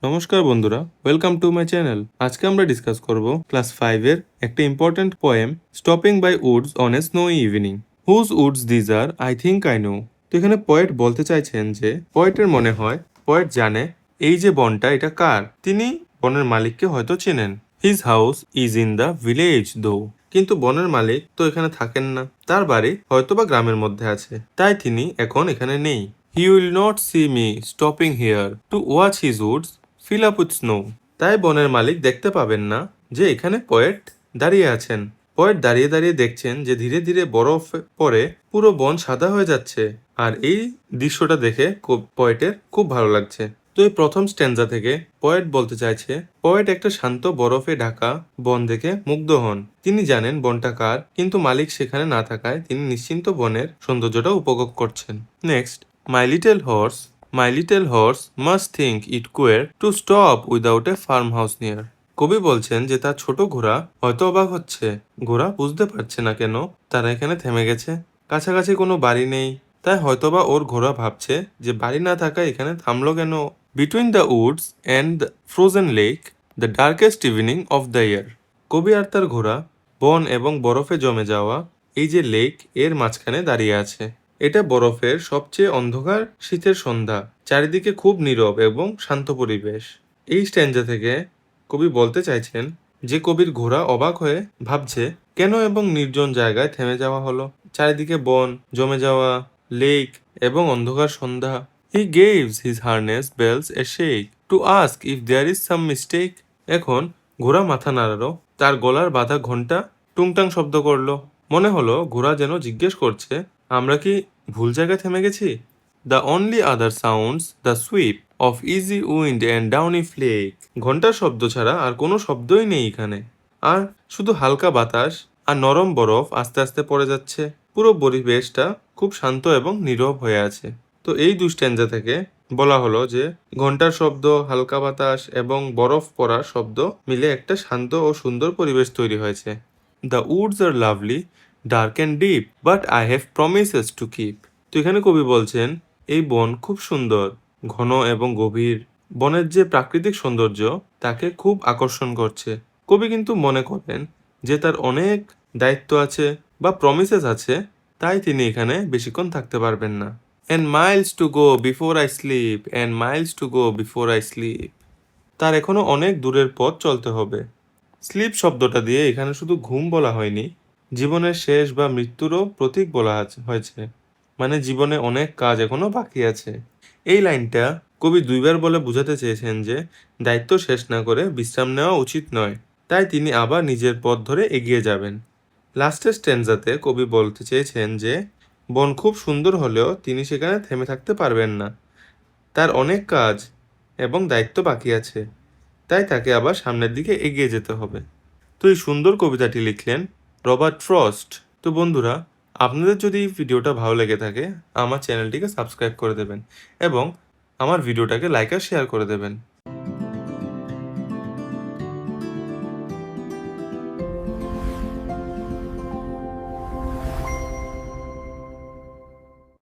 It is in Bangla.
নমস্কার বন্ধুরা, ওয়েলকাম টু মাই চ্যানেল। আজকে আমরা ডিসকাস করব ক্লাস 5 এর একটা important poem stopping by woods on a snowy evening. Whose woods these are I think I know. তো এখানে পোয়েট বলতে চাইছেন যে পোয়েটের মনে হয় পোয়েট জানে এই যে বনটা এটা কার, তিনি বনের মালিককে হয়তো চেনেন। His house is in the village দো, কিন্তু বনের মালিক তো এখানে থাকেন না, তার বাড়ি হয়তোবা গ্রামের মধ্যে আছে, তাই তিনি এখন এখানে নেই। He will not see me stopping here to watch his Woods fill up with snow. তাই বনের মালিক দেখতে পাবেন না যে এখানে পোয়েট দাঁড়িয়ে আছেন। পোয়েট দাঁড়িয়ে দাঁড়িয়ে দেখছেন যে ধীরে ধীরে বরফ পরে পুরো বন সাদা হয়ে যাচ্ছে, আর এই দৃশ্যটা দেখে পোয়েটের খুব ভালো লাগছে। তো এই প্রথম স্ট্যান্জা থেকে পোয়েট বলতে চাইছে পোয়েট একটা শান্ত বরফে ঢাকা বন দেখে মুগ্ধ হন। তিনি জানেন বনটা কার, কিন্তু মালিক সেখানে না থাকায় তিনি নিশ্চিন্ত বনের সৌন্দর্যটা উপভোগ করছেন। Next, my little horse must think it queer to stop without a farm house near. কবি বলছেন যে তার ছোট ঘোড়া হয়তো অবাক হচ্ছে, ঘোড়া বুঝতে পারছে না কেন তারা এখানে থেমে গেছে, কাছাকাছি কোনো বাড়ি নেই, তাই হয়তোবা ওর ঘোড়া ভাবছে যে বাড়ি না থাকায় এখানে থামলো কেন। Between the Woods and the frozen lake, the darkest evening of the year. কবি আর তার ঘোড়া বন এবং বরফে জমে যাওয়া এই যে লেক এর মাঝখানে দাঁড়িয়ে আছে। এটা বরফের সবচেয়ে অন্ধকার শীতের সন্ধ্যা, চারিদিকে খুব নীরব এবং শান্ত পরিবেশ। এই স্ট্যান্জা থেকে কবি বলতে চাইছেন যে কবির ঘোড়া অবাক হয়ে ভাবছে কেন এবং নির্জন জায়গায় থেমে যাওয়া হলো, চারিদিকে বন, জমে যাওয়া লেক এবং অন্ধকার সন্ধ্যা। He gives his harness bells a shake to ask if there is some mistake. এখন ঘোড়া মাথা নাড়ালো, তার গলার বাঁধা ঘন্টা টুংটাং শব্দ করলো। মনে হলো ঘোড়া যেন জিজ্ঞেস করছে আমরা কি ভুল জায়গায় থেমে গেছি। The only other sounds the sweep of easy wind and downy flake. ঘন্টার শব্দ ছাড়া আর কোনো শব্দই নেই এখানে, আর শুধু হালকা বাতাস আর নরম বরফ আস্তে আস্তে পড়ে যাচ্ছে। পুরো পরিবেশটা খুব শান্ত এবং নীরব হয়ে আছে। তো এই স্ট্যান্জা থেকে বলা হলো যে ঘন্টার শব্দ, হালকা বাতাস এবং বরফ পড়ার শব্দ মিলে একটা শান্ত ও সুন্দর পরিবেশ তৈরি হয়েছে। The woods are lovely, dark and deep, but I have promises to keep. তো এখানে কবি বলছেন এই বন খুব সুন্দর, ঘন এবং গভীর। বনের যে প্রাকৃতিক সৌন্দর্য তাকে খুব আকর্ষণ করছে। কবি কিন্তু মনে করেন যে তার অনেক দায়িত্ব আছে বা প্রমিসেস আছে, তাই তিনি এখানে বেশিক্ষণ থাকতে পারবেন না। And Miles to go before I sleep, and Miles to go before I sleep. তার এখনো অনেক দূরের পথ চলতে হবে। স্লিপ শব্দটা দিয়ে এখানে শুধু ঘুম বলা হয়নি, জীবনের শেষ বা মৃত্যুরও প্রতীক বলা হয়েছে, মানে জীবনে অনেক কাজ এখনো বাকি আছে। এই লাইনটা কবি দুইবার বলে বোঝাতে চেয়েছেন যে দায়িত্ব শেষ না করে বিশ্রাম নেওয়া উচিত নয়, তাই তিনি আবার নিজের পথ ধরে এগিয়ে যাবেন। লাস্টের স্ট্যান্জাতে কবি বলতে চেয়েছেন যে বন খুব সুন্দর হলেও তিনি সেখানে থেমে থাকতে পারবেন না, তার অনেক কাজ এবং দায়িত্ব বাকি আছে, তাই তাকে আবার সামনের দিকে এগিয়ে যেতে হবে। তো এই সুন্দর কবিতাটি লিখলেন রবার্ট ফ্রস্ট। তো বন্ধুরা, আপনাদের যদি এই ভিডিওটা ভালো লেগে থাকে আমার চ্যানেলটিকে সাবস্ক্রাইব করে দেবেন এবং আমার ভিডিওটাকে লাইক আর শেয়ার করে দেবেন।